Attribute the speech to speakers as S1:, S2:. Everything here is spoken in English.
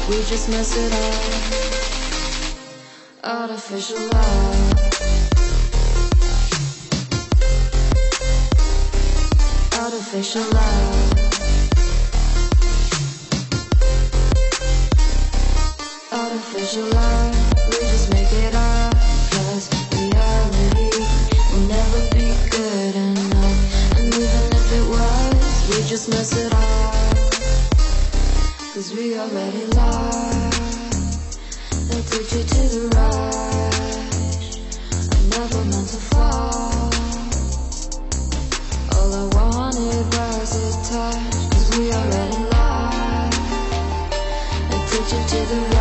S1: we just mess it up. Artificial love. Artificial love. Artificial love, we just make it up. Cause reality will never be good enough. And even if it was, we just mess it up. Cause we already lost. Addicted to the rush. I never meant to fall. All I wanted was a touch. Cause we already lost. Addicted to the rush.